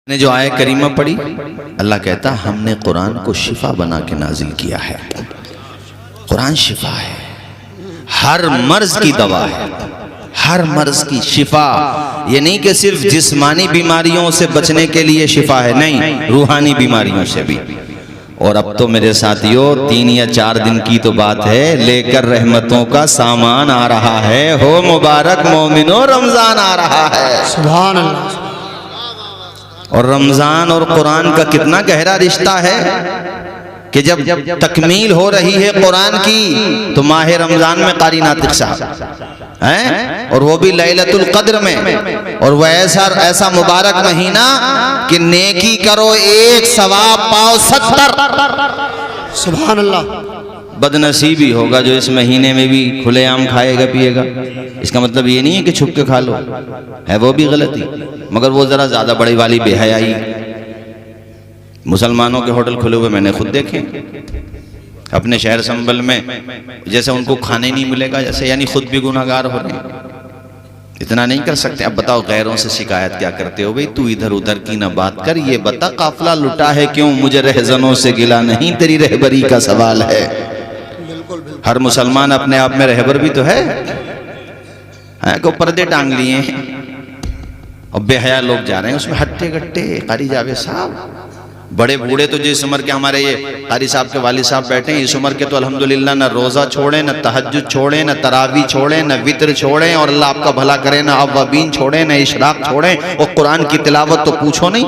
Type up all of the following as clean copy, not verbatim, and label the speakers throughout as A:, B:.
A: ने जो आयत करीमा पढ़ी, अल्लाह कहता हमने कुरान को शिफा बना के नाजिल किया है। कुरान शिफा है, हर मर्ज की दवा है, हर मर्ज की शिफा। ये नहीं कि सिर्फ जिस्मानी बीमारियों से बचने के लिए शिफा है, नहीं, रूहानी बीमारियों से भी। और अब तो मेरे साथियों 3 या 4 दिन की तो बात है, लेकर रहमतों का सामान आ रहा है। हो मुबारक मोमिनो, रमजान आ रहा है।
B: सुभान अल्लाह।
A: और रमजान और कुरान का कितना गहरा रिश्ता है कि जब तकमील हो रही है कुरान की तो माह रमजान में कारी नातिक साहब हैं, और वो भी लैलतुल कद्र में, और वह ऐसा मुबारक महीना कि नेकी करो 1 सवाब पाओ 70।
B: सुभान अल्लाह।
A: बदनसीबी होगा जो इस महीने में भी खुलेआम खाएगा पिएगा। इसका मतलब ये नहीं है कि छुप के खा लो, है वो भी गलती, मगर वो जरा ज्यादा बड़ी वाली बेहयाई। मुसलमानों के होटल खुले हुए मैंने खुद देखे अपने शहर संभल में, जैसे उनको खाने नहीं मिलेगा जैसे, यानी खुद भी गुनाहगार हो रहे हैं। इतना नहीं कर सकते। अब बताओ गैरों से शिकायत क्या करते हो भाई, तू इधर उधर की ना बात कर, ये बता काफिला लुटा है क्यों, मुझे रहजनों से गिला नहीं, तेरी रहबरी का सवाल है। हर मुसलमान अपने आप में रहबर भी तो है, को पर्दे टांग लिए हैं और बेहया लोग जा रहे हैं उसमें हट्टे गट्टे। कारी जावेद साहब बड़े बूढ़े तो जिस उम्र के हमारे ये कारी साहब के वालिद साहब बैठे हैं, इस उम्र के तो अल्हम्दुलिल्लाह न रोजा छोड़े, न तहज्जुद छोड़े, न तरावी छोड़े, न वित्र छोड़े, और अल्लाह आपका भला करे, न अव्वाबीन छोड़े, न इशराक छोड़े, और कुरान की तिलावत तो पूछो नहीं।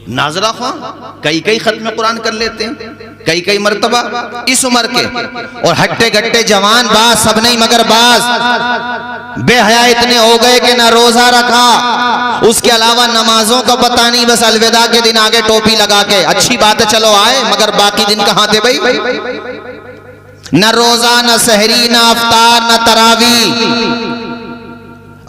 A: नाजरा खां कई खत्म कुरान कर लेते हैं, कई मर्तबा इस उम्र के, और हट्टे गट्टे जवान बाज सब नहीं मगर बाज बेहया इतने हो गए कि ना रोजा रखा, उसके अलावा नमाजों का पता नहीं, बस अलविदा के दिन आगे टोपी लगा के। अच्छी बात है चलो आए, मगर बाकी दिन कहां थे भाई? न रोजा, न सहरी, न अफ्तार, न तरावी।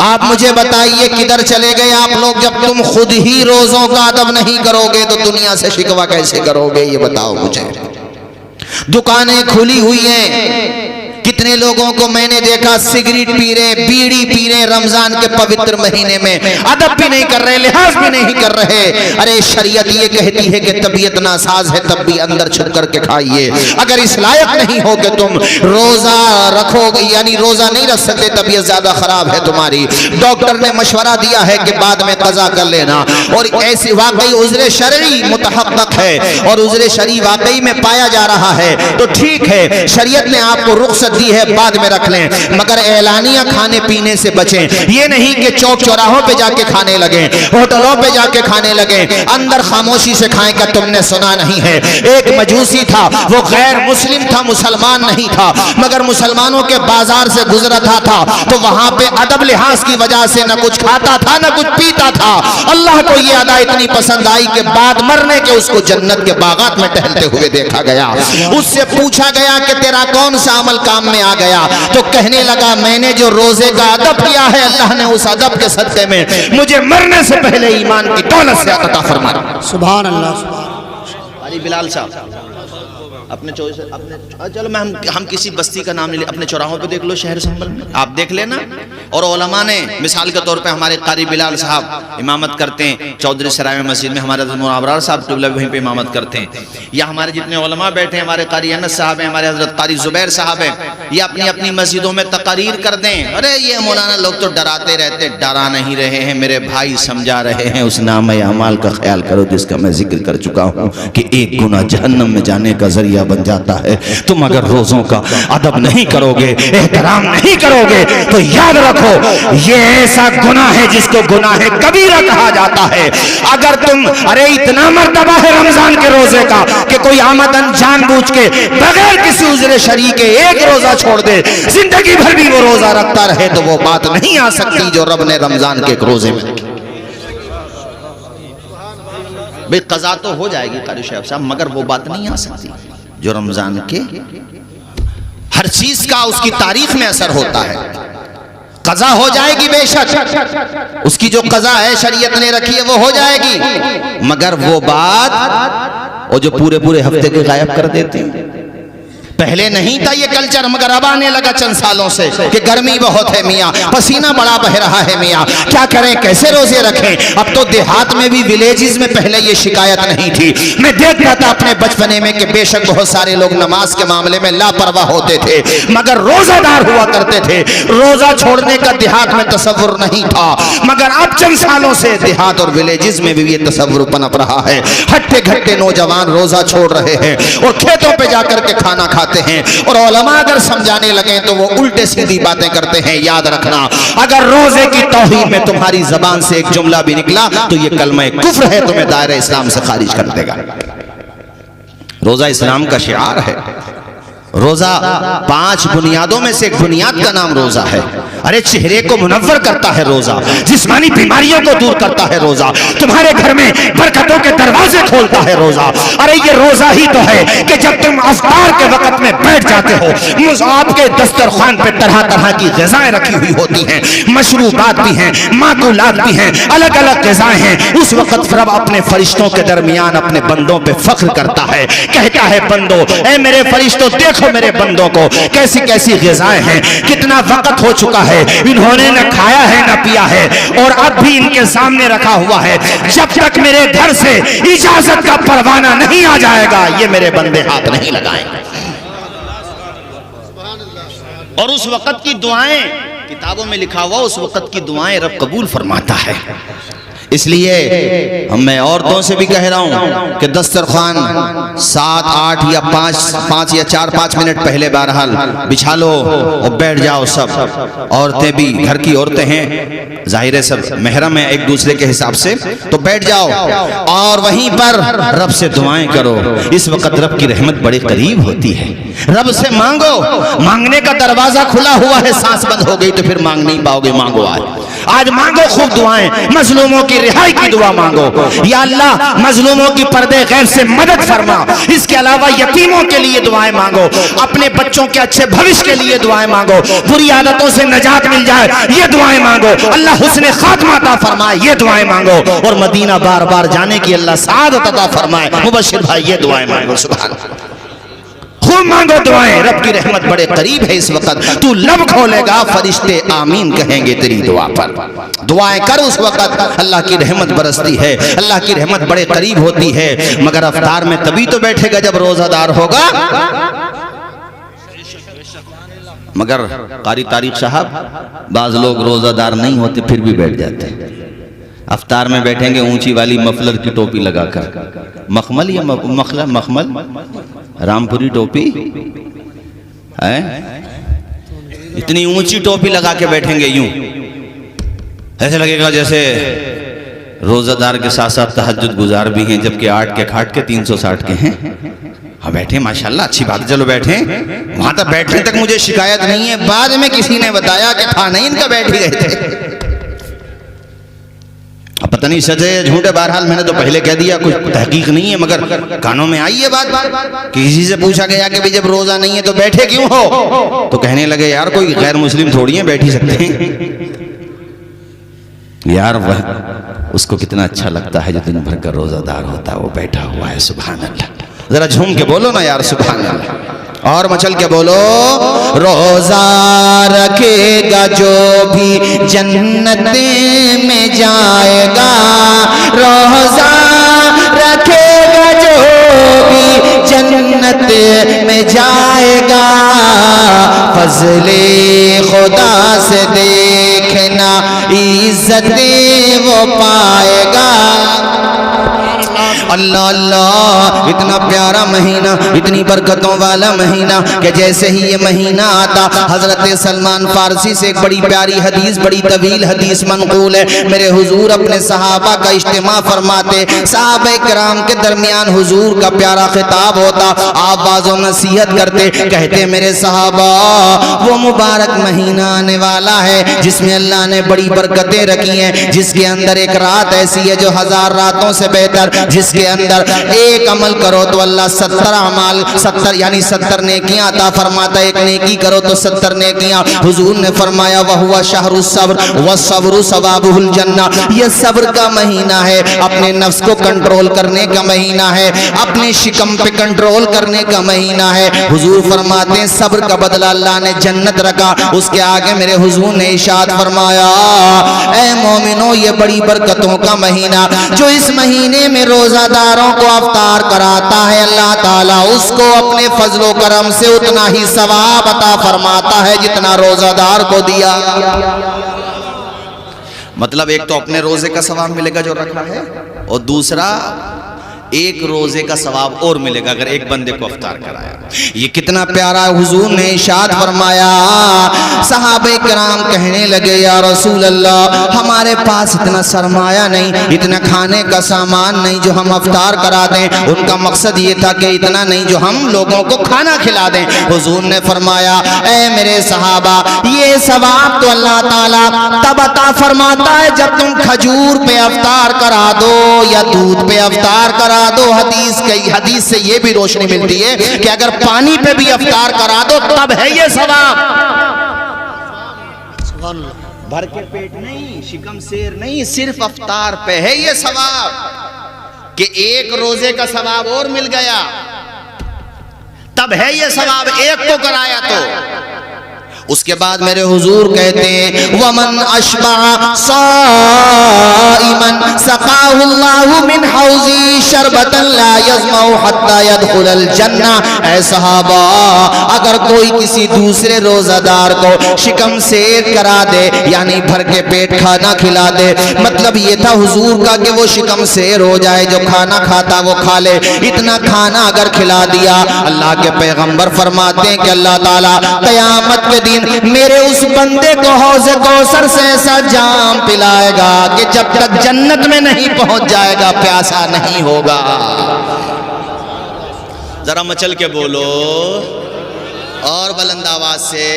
A: आप मुझे बताइए किधर चले गए आप लोग? जब तुम खुद ही रोजों का अदब नहीं करोगे तो दुनिया से शिकवा कैसे करोगे, ये बताओ मुझे। दुकानें खुली हुई हैं, कितने लोगों को मैंने देखा सिगरेट पी रहे, बीड़ी पी रहे, रमजान के पवित्र महीने में अदब भी नहीं कर रहे, लिहाज भी नहीं कर रहे। अरे शरीयत ये कहती है कि तबीयत नासाज है तब भी अंदर छुप करके खाइए। अगर इस लायक नहीं हो कि तुम रोजा रखोगे, यानी रोजा नहीं रख सकते, तबीयत ज्यादा खराब है तुम्हारी, डॉक्टर ने मशवरा दिया है कि बाद में कजा कर लेना, और ऐसी वाकई उज़्र शरई मुतहक्कक है और उज़्र शरई वाकई में पाया जा रहा है तो ठीक है, शरीयत ने आपको रुख्सत दी है बाद में रख लें, मगर एलानिया खाने पीने से बचें। ये नहीं कि चौक चौराहों पे जाके खाने लगे, होटलों पे जाके खाने लगे, अंदर खामोशी से खाएं। का तुमने सुना नहीं है एक मजूसी था, वो गैर मुस्लिम था, मुसलमान नहीं था, मगर मुसलमानों के बाजार से गुजरा था तो वहां पे अदब लिहाज की वजह से न कुछ खाता था न कुछ पीता था। अल्लाह को ये अदा इतनी पसंद आई कि बाद मरने के उसको जन्नत के बागात में टहलते हुए देखा गया। उससे पूछा गया कि तेरा कौन सा अमल काम में आ गया, तो कहने लगा मैंने जो रोजे का अदब किया है, अल्लाह ने उस अदब के सदक़े में मुझे मरने से पहले ईमान की दौलत से अता फरमाया।
B: सुभान अल्लाह।
A: अली बिलाल साहब अपने चलो मैं हम किसी बस्ती का नाम नहीं ले, अपने चौराहों पे देख लो, शहर संभल में आप देख लेना। और उलमा ने मिसाल के तौर पे हमारे कारी बिलाल साहब इमामत करते हैं चौधरी सराय में मस्जिद में, हमारे मुनावरार साहब क़िबला वहीं पे इमामत करते हैं, या हमारे जितने उलमा बैठे हैं, हमारे कारी अनस साहब हैं, हमारे हजरत कारी जुबैर साहब हैं, ये अपनी अपनी मस्जिदों में तकरीर कर दें। अरे ये मौलाना लोग तो डराते रहते, डरा नहीं रहे हैं मेरे भाई, समझा रहे हैं उस नाम अमाल का ख्याल करो जिसका मैं जिक्र कर चुका हूँ कि एक गुनाह जहन्नम में जाने का जरिया बन जाता है। तुम अगर रोजों का अदब नहीं करोगे, एहतराम नहीं करोगे, तो याद रखो ये ऐसा गुनाह है जिसको गुनाह कबीरा कहा जाता है। अगर तुम, अरे इतना मर्तबा है रमजान के रोजे का कि कोई आमदन जानबूझ के बगैर किसी उज़्र शरई के एक रोजा छोड़ दे, जिंदगी भर भी वो रोजा रखता रहे, तो वो बात नहीं आ सकती जो रब ने रमजान के एक रोजे में रखी। भाई कज़ा तो हो जाएगी कारी साहब, मगर वो बात नहीं आ सकती जो रमजान के हर चीज का उसकी तारीख में असर होता है। कज़ा हो जाएगी बेशक, उसकी जो कज़ा है शरीयत ने रखी है वो हो जाएगी, मगर वो बात और जो पूरे हफ्ते के गायब कर देते हैं, पहले नहीं था ये कल्चर, मगर अब आने लगा चंद सालों से कि गर्मी बहुत है मियाँ, पसीना बड़ा बह रहा है मियाँ, क्या करें, कैसे रोजे रखें। अब तो देहात में भी, विलेजेस में पहले ये शिकायत नहीं थी। मैं देखता था अपने बचपने में कि बेशक बहुत सारे लोग नमाज के मामले में लापरवाह होते थे, मगर रोजादार हुआ करते थे। रोजा छोड़ने का देहात में तसव्वुर नहीं था, मगर अब चंद सालों से देहात और विलेजेस में भी ये तसव्वुर पनप रहा है। हट्टे घट्टे नौजवान रोजा छोड़ रहे हैं और खेतों पे जाकर के खाना खाते हैं, और उलमा अगर समझाने लगे तो वो उल्टे सीधी बातें करते हैं। याद रखना, अगर रोजे की तौहीन में तुम्हारी जबान से एक जुमला भी निकला तो ये कलमा कुफ्र है, तुम्हें दायरे इस्लाम से खारिज कर देगा। रोजा इस्लाम का शिआर है। रोजा 5 बुनियादों में से एक बुनियाद का नाम रोजा है। अरे चेहरे को मुनव्वर करता है रोजा, जिस्मानी बीमारियों को दूर करता है रोजा, तुम्हारे घर में बरकतों के दरवाजे खोलता है रोजा। अरे ये रोजा ही तो है कि जब तुम अफ्तार के वक्त में बैठ जाते हो, आपके दस्तरखान पे तरह तरह की ग़िज़ाएं रखी हुई होती हैं, मशरूबात भी हैं, माकुलात भी हैं, अलग अलग ग़िज़ाएं हैं। उस वक्त रब अपने फरिश्तों के दरमियान अपने बंदों पे फख्र करता है, कहता है बंदो, ए मेरे फरिश्तों देखो मेरे बंदों को कैसी कैसी ग़िज़ाएं हैं, कितना वक्त हो चुका है, इन्होंने न खाया है न पिया है, और अब भी इनके सामने रखा हुआ है। जब तक मेरे घर से इजाजत का परवाना नहीं आ जाएगा, ये मेरे बंदे हाथ नहीं लगाएंगे। और उस वक्त की दुआएं किताबों में लिखा हुआ, उस वक्त की दुआएं रब कबूल फरमाता है। इसलिए मैं औरतों से भी कह रहा हूं कि दस्तरखान 7, 8 या 5 या 4-5 मिनट पहले बहरहाल बिछा लो और बैठ जाओ। सब औरतें भी, घर की औरतें हैं, जाहिर है सब महरम है एक दूसरे के हिसाब से, तो बैठ जाओ और वहीं पर रब से दुआएं करो। इस वक्त रब की रहमत बड़े करीब होती है। रब से मांगो, मांगने का दरवाजा खुला हुआ है, सांस बंद हो गई तो फिर मांग नहीं पाओगे। मांगो आज मांगो खूब दुआएं, मजलूमों की रिहाई की दुआ मांगो। या अल्लाह मजलूमों की पर्दे गैर से मदद फरमा। इसके अलावा यतीमों के लिए दुआएं मांगो, अपने बच्चों के अच्छे भविष्य के लिए दुआएं मांगो, बुरी आदतों से निजात मिल जाए ये दुआएं मांगो, अल्लाह हुस्ने खात्मा अता फरमाए ये दुआएं मांगो, और मदीना बार बार जाने की अल्लाह सादत अता फरमाए। मुबशिर भाई ये दुआएं मांगो। सुभान अल्लाह, खूब मांगो दुआएं, रब की रहमत बड़े करीब है। इस वक्त तू लब खोलेगा, फरिश्ते आमीन कहेंगे तेरी दुआ पर। दुआएं कर, उस वक्त अल्लाह की रहमत बरसती है, अल्लाह की रहमत बड़े करीब होती है। मगर अफ्तार में तभी तो बैठेगा जब रोजादार होगा। मगर कारी तारीख साहब, बाज लोग रोजादार नहीं होते फिर भी बैठ जाते हैं। अफ्तार में बैठेंगे ऊंची वाली मफलर की टोपी लगाकर, मखमल या मखमल रामपुरी टोपी है, इतनी ऊंची टोपी लगा के बैठेंगे, यूं ऐसे लगेगा जैसे रोजादार के साथ साथ तहज्जुद गुजार भी हैं, जबकि 8 के खाट के 360 के हैं। हाँ बैठे, माशाल्लाह अच्छी बात है, चलो बैठे। वहां तक बैठने तक मुझे शिकायत नहीं है, बाद में किसी ने बताया कि था नहीं, इनका बैठ ही गए थे। अब पता नहीं सच है झूठे, बहरहाल मैंने तो पहले कह दिया, कुछ तहकीक नहीं है, मगर कानों में आई है बात। किसी से पूछा गया कि भाई जब रोजा नहीं है तो बैठे क्यों हो, तो कहने लगे यार कोई गैर मुस्लिम थोड़ी है, बैठ ही सकते हैं। यार वह उसको कितना अच्छा लगता है जो दिन भर का रोजादार होता है, वो बैठा हुआ है। सुभान अल्लाह, जरा झूम के बोलो ना यार सुभान अल्लाह, और मचल के बोलो। रोजा रखेगा जो भी जन्नत में जाएगा, रोजा रखेगा जो भी जन्नत में जाएगा, फजले खुदा से देखना इज्जत वो पाएगा। अल्लाह अल्लाह, इतना प्यारा महीना, इतनी बरकतों वाला महीना कि जैसे ही ये महीना आता, हजरत सलमान फारसी से एक बड़ी प्यारी हदीस, बड़ी तवील हदीस मनकूल है। मेरे हुजूर अपने सहाबा का इज्तिमा फरमाते, सहाबा किराम के दरमियान हुजूर का प्यारा खिताब होता, आप बाज़ो नसीहत करते, कहते मेरे सहाबा वो मुबारक महीना आने वाला है जिसमें अल्लाह ने बड़ी बरकतें रखी हैं, जिसके अंदर एक रात ऐसी है जो 1000 रातों से बेहतर, जिसके जिसके अंदर एक अमल करो तो अल्लाह 70 अमाल 70 यानी 70 नेकियां अता फरमाता है, एक नेकी करो तो 70 नेकियां। हुजूर ने फरमाया वहुवा शहरुस सब्र वस्सब्रु सवाबुहुल जन्ना, ये सब्र का महीना है, अपने नफ्स को कंट्रोल करने का महीना है, अपने शिकम पे कंट्रोल करने का महीना है। हुजूर फरमाते हैं सब्र का बदला अल्लाह ने जन्नत रखा। उसके आगे मेरे हुजूर ने इरशाद फरमाया ऐ मोमिनो ये बड़ी बरकतों का महीना, जो इस महीने में रोजादारों को अफ्तार कराता है अल्लाह ताला उसको अपने फजलो करम से उतना ही सवाब अता फरमाता है जितना रोजादार को दिया। मतलब एक तो अपने रोजे का सवाब मिलेगा जो रखा है, और दूसरा एक रोजे का सवाब और मिलेगा अगर एक बंदे को अफ्तार कराया। ये कितना प्यारा हुजूर ने इरशाद फरमाया। सहाबे किराम कहने लगे या रसूल अल्लाह हमारे पास इतना सरमाया नहीं, इतना खाने का सामान नहीं जो हम अफ्तार करा दें। उनका मकसद ये था कि इतना नहीं जो हम लोगों को खाना खिला दें। हुजूर ने फरमाया ऐ मेरे सहाबा ये सवाब तो अल्लाह ताला तब अता फरमाता है जब तुम खजूर पे अफ्तार करा दो या दूध पे अफ्तार करा दो। हदीस से ये भी रोशनी मिलती है कि अगर पानी पे भी अफ्तार करा दो तब है ये सवाब। भर के पेट नहीं, शिकम शेर नहीं, सिर्फ अफ्तार पे है ये सवाब कि एक रोजे का सवाब और मिल गया, तब है ये सवाब एक को कराया तो। उसके बाद मेरे हुजूर कहते हैं वमन अशबा साइमन सकाहुल्लाहु मिन हौजी शरबतन ला यज़मउ हत्ता यदखुलल जन्ना। ऐ सहाबा अगर कोई किसी दूसरे रोजादार को शिकम शेर करा दे यानी भर के पेट खाना खिला दे, मतलब ये था हुजूर का कि वो शिकम शेर हो जाए, जो खाना खाता वो खा ले। इतना खाना अगर खिला दिया अल्लाह के पैगंबर फरमाते हैं कि अल्लाह ताला क़यामत के दिन मेरे उस बंदे को हौज़े कौसर से ऐसा जाम पिलाएगा कि जब तक जन्नत में नहीं पहुंच जाएगा प्यासा नहीं होगा। जरा मचल के बोलो और बुलंद आवाज से।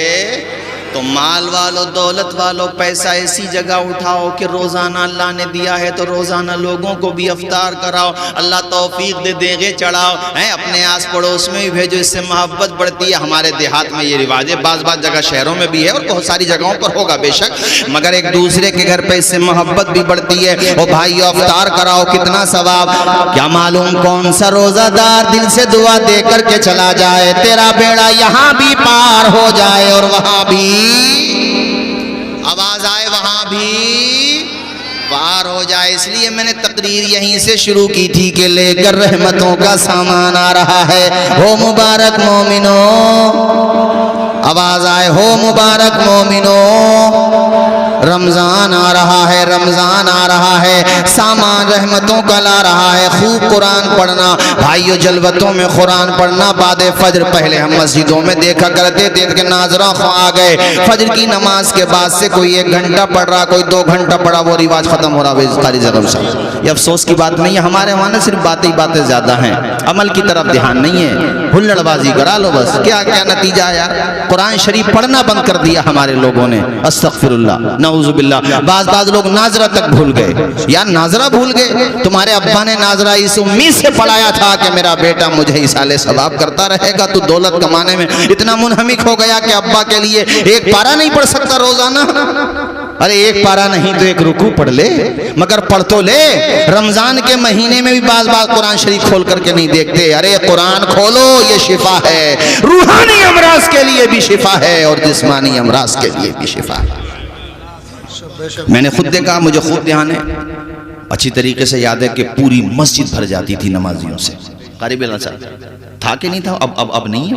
A: तो माल वालों दौलत वालों पैसा ऐसी जगह उठाओ कि रोजाना अल्लाह ने दिया है तो रोजाना लोगों को भी अफ्तार कराओ, अल्लाह तौफीक दे देगे चढ़ाओ हैं, अपने आस पड़ोस में भी भेजो, इससे मोहब्बत बढ़ती है। हमारे देहात में ये रिवाज है, बाज़ जगह शहरों में भी है और बहुत सारी जगहों पर होगा बेशक, मगर एक दूसरे के घर पे इससे मोहब्बत भी बढ़ती है। और भाई अफ्तार कराओ कितना सवाब। क्या मालूम कौन सा रोजादार दिल से दुआ दे करके चला जाए तेरा बेड़ा यहाँ भी पार हो जाए और वहां भी आवाज आए वहां भी पार हो जाए। इसलिए मैंने तकरीर यहीं से शुरू की थी कि लेकर रहमतों का सामान आ रहा है। हो मुबारक मोमिनो, आवाज आए हो मुबारक मोमिनो, रमजान आ रहा है, रमजान आ रहा है, सामान रहमतों का ला रहा है। खूब कुरान पढ़ना भाइयों, जलवतों में कुरान पढ़ना। बाद फजर पहले हम मस्जिदों में देखा करते थे कि नाजरा आ गए, फजर की नमाज के बाद से कोई 1 घंटा पढ़ रहा, कोई 2 घंटा पढ़ा, वो रिवाज खत्म हो रहा है सारी जगह से। ये अफसोस की बात नहीं है, हमारे वहाँ सिर्फ बातें ही बातें ज्यादा हैं, अमल की तरफ ध्यान नहीं है। हुल्लड़बाजी करा लो बस, क्या क्या नतीजा आया। कुरान शरीफ पढ़ना बंद कर दिया हमारे लोगों ने, अस्तगफिरुल्लाह नऊजुबिल्लाह। बाज लोग नाजरा तक भूल गए यार, नाजरा भूल गए। तुम्हारे अब्बा ने नाजरा इस उम्मीद से पढ़ाया था कि मेरा बेटा मुझे इसाले सवाब करता रहेगा, तो दौलत कमाने में इतना मुनहमिक हो गया कि अब्बा के लिए 1 पारा नहीं पढ़ सकता रोजाना। अरे 1 पारा नहीं तो 1 रुकू पढ़ ले, मगर पढ़ तो ले। रमजान के महीने में भी बाज कुरान शरीफ खोल करके नहीं देखते। अरे कुरान खोलो, ये शिफा है, रूहानी अमराज के लिए भी शिफा है और जिस्मानी अमराज के लिए भी शिफा है। मैंने खुद देखा, मुझे खुद ध्यान है, अच्छी तरीके से याद है कि पूरी मस्जिद भर जाती थी नमाजियों से। क़रीब था कि नहीं था, अब नहीं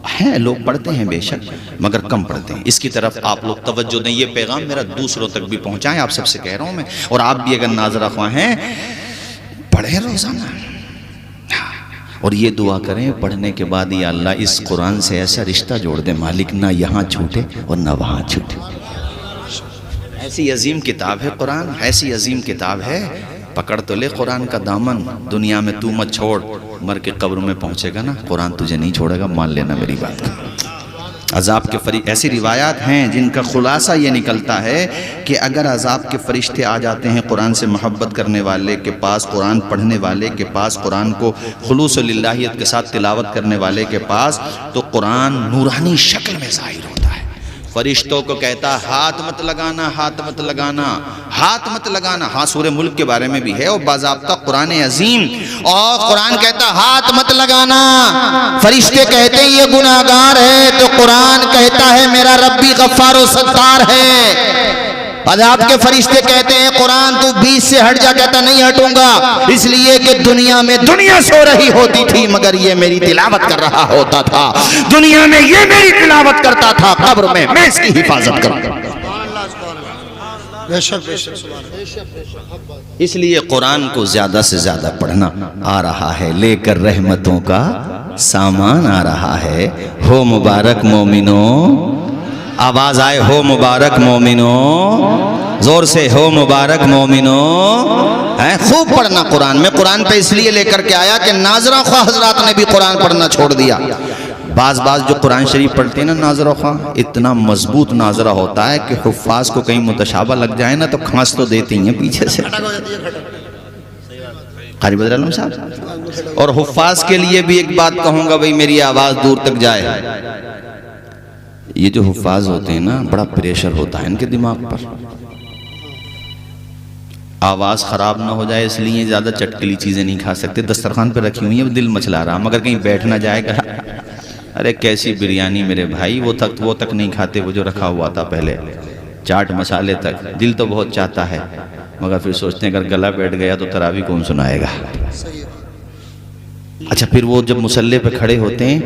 A: है, लोग पढ़ते हैं बेशक मगर कम पढ़ते हैं। इसकी तरफ आप लोग तवज्जो दें। ये पैगाम मेरा दूसरों तक भी पहुंचाएं, आप सबसे कह रहा हूं मैं। और आप भी अगर नाज़रा ख्वाह हैं पढ़ें रोजाना, और ये दुआ करें पढ़ने के बाद, या अल्लाह इस कुरान से ऐसा रिश्ता जोड़ दे मालिक, ना यहाँ छूटे और ना वहाँ छूटे। ऐसी अजीम किताब है कुरान, ऐसी अजीम किताब है, पकड़ तो ले कुरान का दामन। दुनिया में तू मत छोड़, मर के कब्र में पहुंचेगा ना कुरान तुझे नहीं छोड़ेगा, मान लेना मेरी बात। अजाब के फरिश्ते, ऐसी रिवायात हैं जिनका खुलासा ये निकलता है कि अगर अजाब के फरिश्ते आ जाते हैं कुरान से मोहब्बत करने वाले के पास, कुरान पढ़ने वाले के पास, कुरान को खुलूस लिल्लाहियत के साथ तिलावत करने वाले के पास, तो कुरान नूरानी शक्ल में ज़ाहिर होता है। फरिश्तों को कहता हाथ मत लगाना, हाथ मत लगाना, हाथ मत लगाना। हाँ, सूरह मुल्क के बारे में भी है और बाज़ाब्ता कुरान अजीम, और कुरान कहता हाथ मत लगाना। फरिश्ते कहते हैं ये गुनाहगार है, तो कुरान कहता है मेरा रब्बी गफ्फार व सत्तार है। अज़ाब के फरिश्ते कहते हैं कुरान तू बीच से हट जा, कहता नहीं हटूंगा, इसलिए कि दुनिया में दुनिया सो रही होती थी मगर ये मेरी तिलावत कर रहा होता था, दुनिया में ये मेरी तिलावत करता था, कब्र में मैं इसकी हिफाजत करूंगा।
B: बेशक बेशक।
A: इसलिए कुरान को ज्यादा से ज्यादा पढ़ना। आ रहा है लेकर रहमतों का सामान आ रहा है, हो मुबारक मोमिनो, आवाज आए हो मुबारक मोमिनो, जोर से हो मुबारक मोमिनो। है खूब पढ़ना कुरान में। कुरान पे इसलिए लेकर के आया कि नाज़रा ख्वा हजरात ने भी कुरान पढ़ना छोड़ दिया। बाज जो कुरान शरीफ पढ़ते हैं ना नाज़रा ख्वा, इतना मजबूत नाज़रा होता है कि हुफ्फाज को कहीं मुतशाबा लग जाए ना तो खांस तो देती हैं पीछे से कारी बदर आलम साहब। और हुफ्फाज के लिए भी एक बात कहूँगा भाई, मेरी आवाज़ दूर तक जाए। ये जो हुफ्फाज होते हैं ना, बड़ा प्रेशर होता है इनके दिमाग पर, आवाज़ ख़राब ना हो जाए इसलिए ज़्यादा चटकली चीज़ें नहीं खा सकते। दस्तरखान पे रखी हुई है, दिल मचला रहा, मगर कहीं बैठ ना जाएगा। अरे कैसी बिरयानी मेरे भाई, वो तक नहीं खाते, वो जो रखा हुआ था पहले, चाट मसाले तक। दिल तो बहुत चाहता है मगर फिर सोचते हैं अगर गला बैठ गया तो तरावी कौन सुनाएगा। अच्छा, फिर वो जब मुसल्ले पे खड़े होते हैं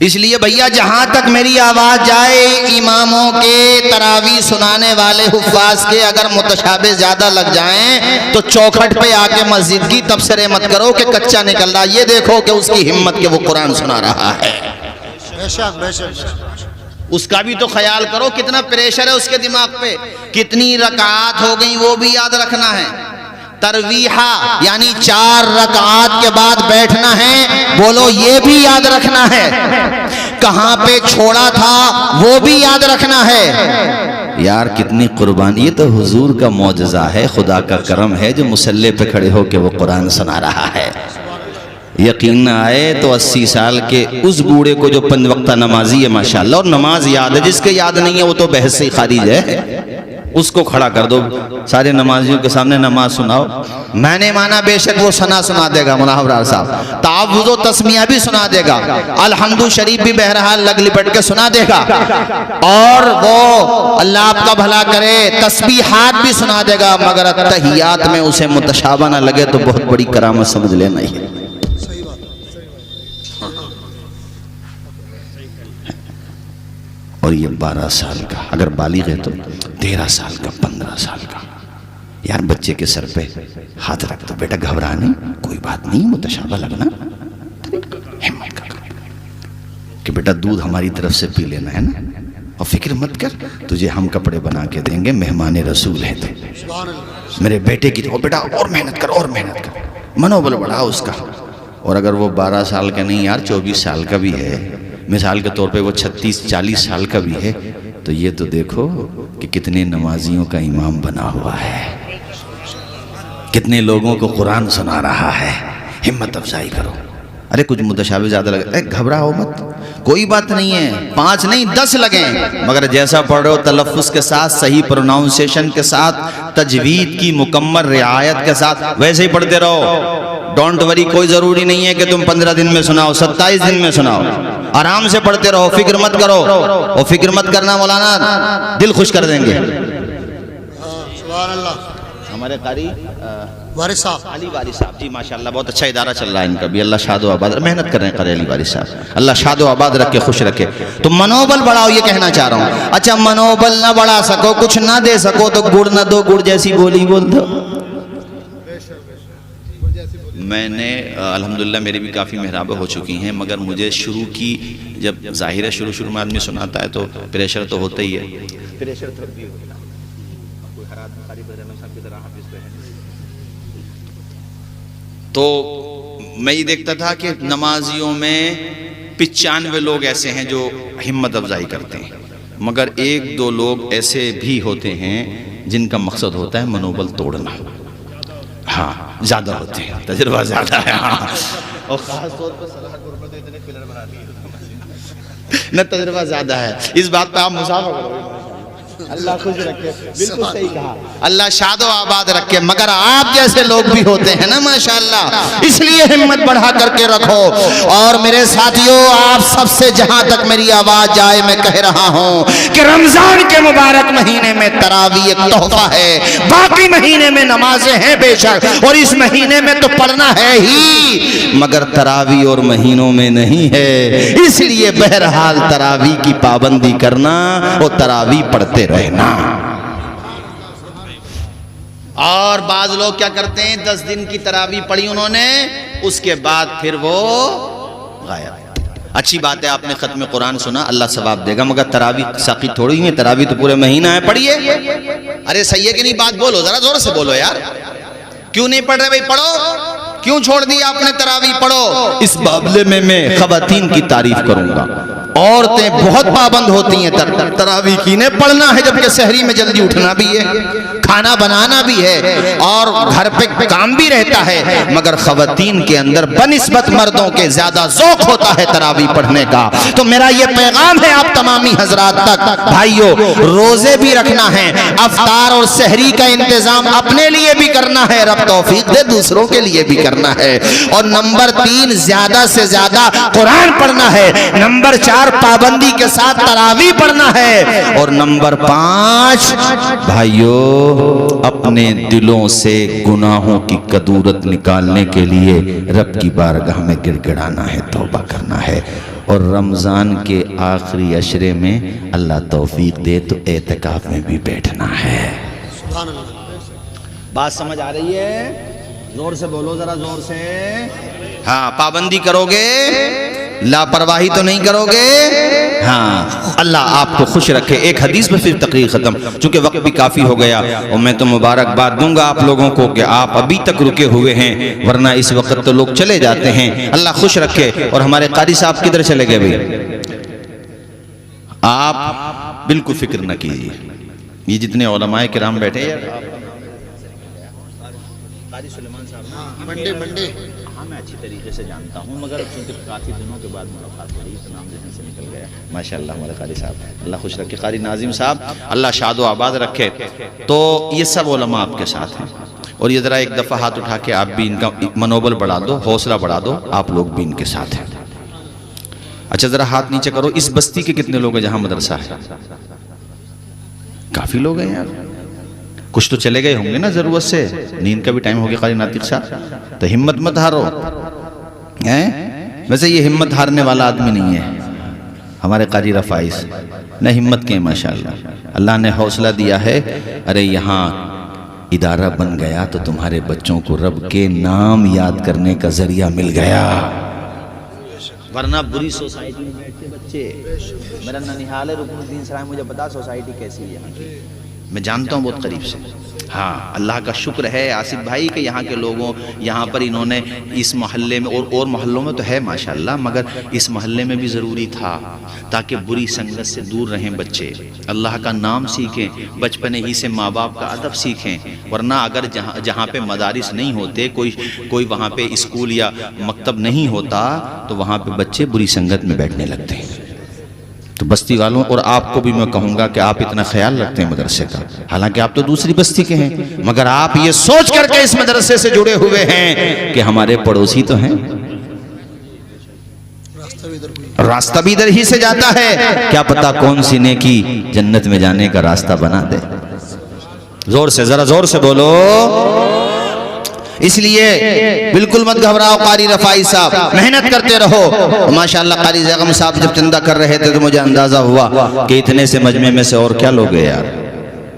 A: इसलिए भैया जहां तक मेरी आवाज जाए, इमामों के, तरावी सुनाने वाले हुफ्फाज के अगर मुतशाबे ज्यादा लग जाएं तो चौखट पे आके मस्जिद की तबसरे मत करो कि कच्चा निकल रहा, ये देखो कि उसकी हिम्मत के वो कुरान सुना रहा है।
B: बेशक बेशक।
A: उसका भी तो ख्याल करो, कितना प्रेशर है उसके दिमाग पे, कितनी रकात हो गई वो भी याद रखना है। तरवीहा यानी 4 रकात के बाद बैठना है, बोलो ये भी याद रखना है। कहां पे छोड़ा था वो भी याद रखना है। यार कितनी कुर्बानी, ये तो हुजूर का मौजज़ा है, खुदा का करम है जो मुसल्ले पे खड़े होके वो कुरान सुना रहा है। यकीन न आए तो 80 साल के उस बूढ़े को जो 5 वक्ता नमाजी है माशाल्लाह, और नमाज याद है, जिसके याद नहीं है वो तो बहस से खारिज है, उसको खड़ा कर दो, सारे नमाजियों के सामने नमाज सुनाओ। मैंने माना बेशक वो सना सुना देगा मुनावरार साहब, तावुज़ो तस्मिया भी सुना देगा, अलहम्दु शरीफ भी बहरहाल लग लिपट के सुना देगा, और वो अल्लाह आपका भला करे तस्बीहात भी सुना देगा, मगर तहियात में उसे मुतशाबा ना लगे तो बहुत बड़ी करामत समझ लेना ही। और ये 12 साल का, अगर बालिग है तो 13 साल का, 15 साल का। यार बच्चे के सर पे हाथ रख दो, बेटा घबरा नहीं, कोई बात नहीं, मुतशाबा लगना, हिम्मत कर कि बेटा दूध हमारी तरफ से पी लेना है ना, और फिक्र मत कर, तुझे हम कपड़े बना के देंगे, मेहमान रसूल है तो मेरे बेटे की। और बेटा और मेहनत कर, और मेहनत कर, मनोबल बढ़ाओ उसका। और अगर वो 12 साल का नहीं यार 24 साल का भी है, मिसाल के तौर पे वो 36-40 साल का भी है, तो ये तो देखो कि कितने नमाजियों का इमाम बना हुआ है, कितने लोगों को कुरान सुना रहा है। हिम्मत अफजाई करो। अरे कुछ मुतशाबे ज़्यादा लगे, घबराओ मत, कोई बात नहीं है, 5 नहीं 10 लगे, मगर जैसा पढ़ रहे हो तलफ़्फ़ुज़ के साथ, सही प्रोनाउंसिएशन के साथ, तजवीद की मुकम्मल रियायत के साथ वैसे ही पढ़ते रहो। डोंट वरी, कोई ज़रूरी नहीं है कि तुम 15 दिन में सुनाओ, 27 दिन में सुनाओ, आराम से पढ़ते रहो, फिक्र मत करो। और फिक्र मत करना मौलाना, दिल खुश कर देंगे। हमारे कारी
B: वारिस साहब,
A: अली वारिस साहब जी माशाल्लाह बहुत अच्छा इदारा चल रहा है इनका भी, अल्लाह शादो आबाद, मेहनत कर रहे हैं कारी अली वारिस साहब, अल्लाह शादो आबाद रखे, खुश रखे। तो मनोबल बढ़ाओ, ये कहना चाह रहा हूँ। अच्छा मनोबल ना बढ़ा सको, कुछ ना दे सको तो गुड़ ना दो, गुड़ जैसी बोली बोल दो। मैंने अल्हम्दुलिल्लाह मेरी भी काफ़ी मेहराबें हो चुकी हैं, मगर मुझे शुरू की, जब ज़ाहिर है शुरू में आदमी सुनाता है तो प्रेशर तो होता ही है, प्रेशर तो भी होता है। तो मैं ये देखता था कि नमाजियों में 95 लोग ऐसे हैं जो हिम्मत अफजाई करते हैं, मगर 1-2 लोग ऐसे भी होते हैं जिनका मकसद होता है मनोबल तोड़ना। हाँ, ज़्यादा होते हैं, तजुर्बा ज़्यादा है। हाँ, और ख़ास तौर पर सलाह गुरबत इतने पिलर बना दिए न, तजुर्बा ज़्यादा है। इस बात पे आप मुसाफिर करोगे। अल्लाह खुश रखे, बिल्कुल सही कहा, अल्लाह शादो आबाद रखे। मगर आप जैसे लोग भी होते हैं ना माशाअल्लाह, इसलिए हिम्मत बढ़ा करके रखो। और मेरे साथियों, आप सबसे जहां तक मेरी आवाज जाए मैं कह रहा हूं कि रमजान के मुबारक महीने में तरावी एक तोहफा है। बाकी महीने में नमाजें हैं बेशक, और इस महीने में तो पढ़ना है ही, मगर तरावी और महीनों में नहीं है। इसलिए बहरहाल तरावी की पाबंदी करना और तरावी पढ़ते रहना। और बाज लोग क्या करते हैं, 10 दिन की तरावी पढ़ी उन्होंने, उसके बाद फिर वो गायब। अच्छी बात है, आपने खत्म कुरान सुना, अल्लाह सवाब देगा, मगर तरावी साकी थोड़ी है, तरावी तो पूरे महीना है, पढ़िए। अरे सही है कि नहीं? बात बोलो, जरा जोर से बोलो यार। क्यों नहीं पढ़ रहे भाई? पढ़ो। क्यों छोड़ दिया आपने तरावी? पढ़ो। इस मामले में मैं खवातीन की तारीफ करूंगा। औरतें बहुत पाबंद होती हैं तरावी की, ने पढ़ना है, जबकि शहरी में जल्दी उठना भी है, खाना बनाना भी है और घर पे काम भी रहता है, मगर खवातीन के अंदर बनिस्बत मर्दों के ज्यादा ज़ौक़ होता है तरावी पढ़ने का। तो मेरा ये पैगाम है आप तमामी हजरात तक, भाइयों, रोजे भी रखना है, अफ्तार और सहरी का इंतजाम अपने लिए भी करना है, रब तौफीक दे दूसरों के लिए भी करना है। और नंबर 3, ज्यादा से ज्यादा कुरान पढ़ना है। नंबर 4, पाबंदी के साथ तरावी पढ़ना है। और नंबर 5, भाइयों, अपने दिलों से गुनाहों की कदूरत निकालने के लिए रब की बारगाह में गिड़गिड़ाना है, तौबा करना है। और रमजान के आखिरी अशरे में अल्लाह तौफीक दे तो एतकाफ में भी बैठना है। बात समझ आ रही है? जोर से बोलो, जरा जोर से। हाँ, पाबंदी करोगे, लापरवाही तो नहीं करोगे। हाँ, अल्लाह आपको खुश रखे। एक हदीस में फिर तकरीर खत्म, चूंकि वक्त भी काफी हो गया, और मैं तो मुबारकबाद दूंगा आप लोगों को कि आप अभी तक रुके हुए हैं, वरना इस वक्त तो लोग चले जाते हैं। अल्लाह खुश रखे। और हमारे कारी साहब किधर चले गए भाई? आप बिल्कुल फिक्र न कीजिए, ये जितने उलमाए किराम बैठे हैं,
B: मंडी
A: हाँ, मैं अच्छी तरीके से जानता हूँ, मगर क्योंकि काफ़ी दिनों के बाद मुलाकात हो रही, तो नाम जहन से निकल गया। माशाअल्लाह हमारे कारी साहब, अल्लाह खुश रखे। कारी नाजिम साहब, अल्लाह शादो आबाद रखे। तो ये सब उलमा आपके साथ हैं, और ये ज़रा एक दफ़ा हाथ उठा के आप भी इनका मनोबल बढ़ा दो, हौसला बढ़ा दो, आप लोग भी इनके साथ हैं। अच्छा, ज़रा हाथ नीचे करो। इस बस्ती के कितने लोग हैं जहाँ मदरसा है? काफ़ी लोग हैं यार। कुछ तो चले गए होंगे ना ज़रूरत से, नींद का भी टाइम हो गया कारी नातिक साहब, तो हिम्मत मत हारो हैं। वैसे ये हिम्मत हारने वाला आदमी नहीं है हमारे कारी रफ़ाइस, न हिम्मत के, माशाअल्लाह अल्लाह ने हौसला दिया है। अरे यहाँ इदारा बन गया तो तुम्हारे बच्चों को रब के नाम याद करने का जरिया मिल गया, वरना बुरी सोसाइटी में बैठते बच्चे। मेरा ननिहाल है रुकनुद्दीन सराय, मुझे बता सोसाइटी कैसी है यहाँ की, मैं जानता हूँ बहुत करीब से। हाँ, अल्लाह का शुक्र है आसिफ भाई कि यहाँ के लोगों, यहाँ पर इन्होंने इस मोहल्ले में और मोहल्लों में तो है माशाल्लाह, मगर इस मोहल्ले में भी ज़रूरी था ताकि बुरी संगत से दूर रहें बच्चे, अल्लाह का नाम सीखें, बचपन ही से माँ बाप का अदब सीखें। वरना अगर जहाँ पे मदारिस नहीं होते, कोई वहाँ पे स्कूल या मकतब नहीं होता, तो वहाँ पे बच्चे बुरी संगत में बैठने लगते हैं। तो बस्ती वालों और आपको भी मैं कहूँगा कि आप इतना ख्याल रखते हैं मदरसे का, हालांकि आप तो दूसरी बस्ती के हैं, मगर आप ये सोच करके इस मदरसे से जुड़े हुए हैं कि हमारे पड़ोसी तो हैं, रास्ता भी इधर ही से जाता है, क्या पता कौन सी नेकी जन्नत में जाने का रास्ता बना दे। जोर से, जरा जोर से बोलो। इसलिए बिल्कुल मत घबराओ कारी रफ़ाई साहब, मेहनत करते रहो। माशाअल्लाह कारी ज़ैगम साहब जब चंदा कर रहे थे तो मुझे अंदाज़ा हुआ कि इतने से मजमे में से और क्या लोग हैं यार,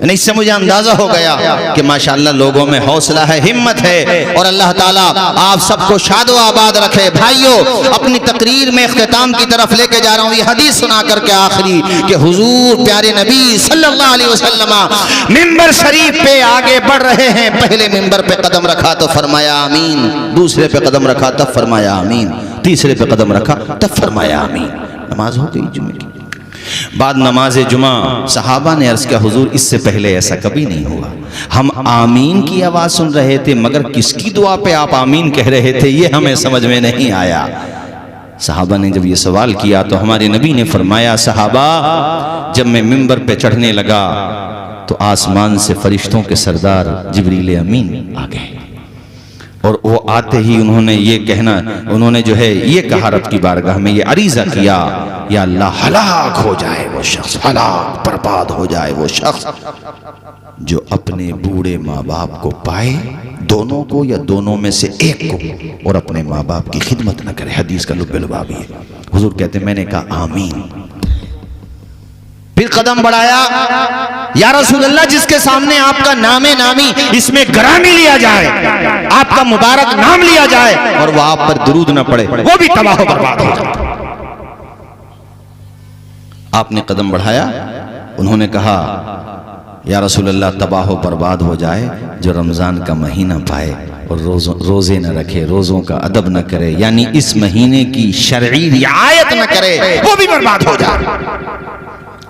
A: नहीं, इससे मुझे अंदाजा हो गया कि माशाअल्लाह लोगों में हौसला है, हिम्मत है, और अल्लाह ताला आप सबको शादो आबाद रखे। भाइयों, अपनी तकरीर में इख्तिताम की तरफ लेके जा रहा हूँ। ये हदीस सुना करके आखिरी कि हुजूर प्यारे नबी सल्लल्लाहु अलैहि वसल्लम मिंबर शरीफ पे आगे बढ़ रहे हैं। पहले मिंबर पे कदम रखा तो फरमाया आमीन, दूसरे पे कदम रखा तब फरमाया आमीन, तीसरे पे कदम रखा तब फरमाया आमीन। नमाज हो गई जुमे की। बाद नमाज जुमा सहाबा ने अर्ज किया, हुजूर इससे पहले ऐसा कभी नहीं हुआ। हम आमीन की आवाज सुन रहे थे, मगर किसकी दुआ पे आप आमीन कह रहे थे ये हमें समझ में नहीं आया। सहाबा ने जब ये सवाल किया तो हमारे नबी ने फरमाया, सहाबा जब मैं मिंबर पे चढ़ने लगा तो आसमान से फरिश्तों के सरदार जिब्रील अमीन आ गए, और वो आते ही उन्होंने जो है ये कहा रब की बारगाह में ये अरीजा किया, या अल्लाह हलाक हो जाए वो शख्स, हलाक बर्बाद हो जाए वो शख्स जो अपने बूढ़े माँ बाप को पाए, दोनों को या दोनों में से एक को, और अपने माँ बाप की खिदमत न करे। हदीस का लुब्बे लुबाब है। हुजूर कहते मैंने कहा आमीन, फिर कदम बढ़ाया, या रसूलल्लाह जिसके सामने आपका नामे नामी इसमें ग्रामी लिया जाए, आपका मुबारक नाम लिया जाए और वह आप पर दुरूद न पड़े, वो भी तबाह बर्बाद हो जाए। आपने कदम बढ़ाया, उन्होंने कहा या रसूलल्लाह तबाह बर्बाद हो जाए जो रमजान का महीना पाए और रोजे न रखे, रोजों का अदब न करे, यानी इस महीने की शरई रियायत न करे, वो भी बर्बाद हो जाए।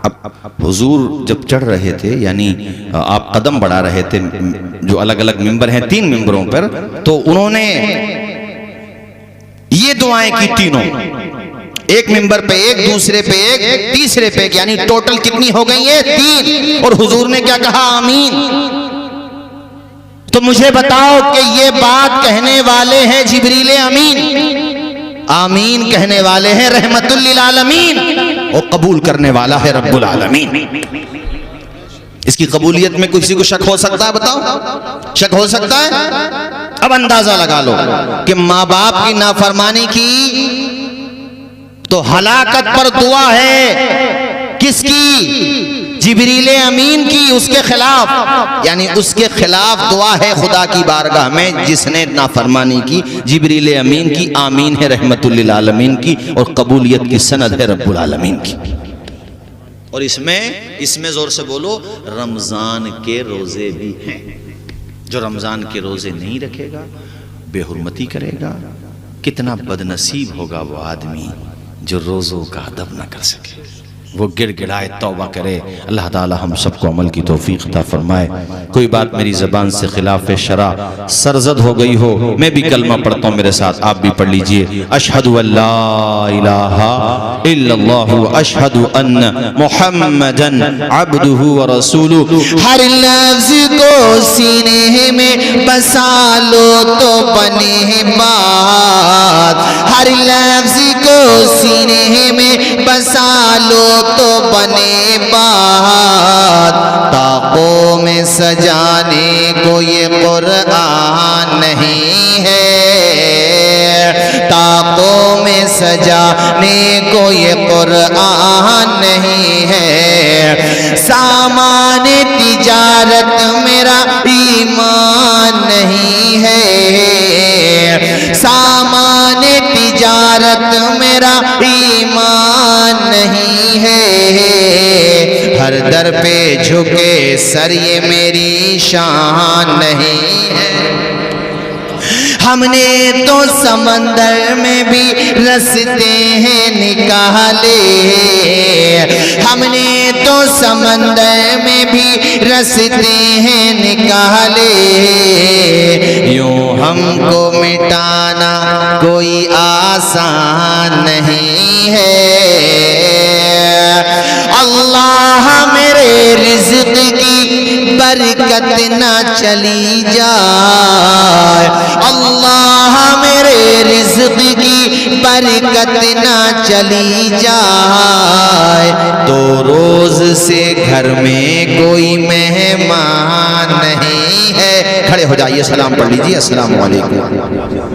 A: अब हुजूर जब चढ़ रहे थे, यानी आप कदम बढ़ा रहे थे, जो अलग अलग मिंबर हैं 3 मिंबरों पर, तो उन्होंने ये दुआएं की तीनों, एक मिंबर पे एक, दूसरे पे एक, तीसरे पे एक, यानी टोटल कितनी हो गई है 3। और हुजूर ने क्या कहा आमीन। तो मुझे बताओ कि ये बात कहने वाले हैं जिब्रील अमीन, आमीन कहने वाले हैं रहमतुल लिल आलमीन, और कबूल करने वाला है रब्बुल आलमीन। इसकी कबूलियत में किसी को शक हो सकता है? बताओ, शक हो सकता है? अब अंदाजा लगा लो कि माँ बाप की नाफरमानी की तो हलाकत पर दुआ है किसकी? जिब्रील अमीन की, उसके खिलाफ, यानी उसके खिलाफ दुआ है खुदा की बारगाह में जिसने नाफरमानी की। जिब्रील अमीन की आमीन है रहमतुल लिल आलमीन की, और कबूलियत की सनद है रब्बुल आलमीन की। और इसमें जोर से बोलो, रमजान के रोजे भी हैं। जो रमजान के रोजे नहीं रखेगा, बेहुरमती करेगा, कितना बदनसीब होगा वो आदमी जो रोजों का अदब न कर सके, वो गिड़गिड़ाए, तौबा करे। अल्लाह ताला हम सबको अमल की तौफीक अता फरमाए। कोई बात मेरी ज़बान से खिलाफ शरा सरजद हो गई हो, मैं भी कलमा पढ़ता हूँ, मेरे साथ आप भी पढ़ लीजिए। अशहदु अल्ला इलाहा इल्लल्लाहु अशहदु अन्न मुहम्मदन अब्दुहु व रसूलुहु। हर लफ्ज़ को सीने में बसा लो तो बने बात, हर लफ्ज़ को सीने में बसा लो तो बने बात। ताकों में सजाने को ये कुरान नहीं है, ताकों में सजाने को ये कुरान नहीं है। सामान तिजारत मेरा ईमान नहीं है, सामान तिजारत मेरा ईमान नहीं है। हर दर पे झुके सर ये मेरी शान नहीं है। हमने तो समंदर में भी रस्ते हैं निकाले, हमने तो समंदर में भी रस्ते हैं निकाले। यूं हमको मिटाना कोई आसान नहीं है। अल्लाह मेरे रिज़्क़ की बरकत ना चली जाए, अल्लाह मेरे रिज़्क़ की बरकत ना चली जाए। तो रोज से घर में कोई मेहमान नहीं है। खड़े हो जाइए, सलाम पढ़ लीजिए। अस्सलाम वालेकुम।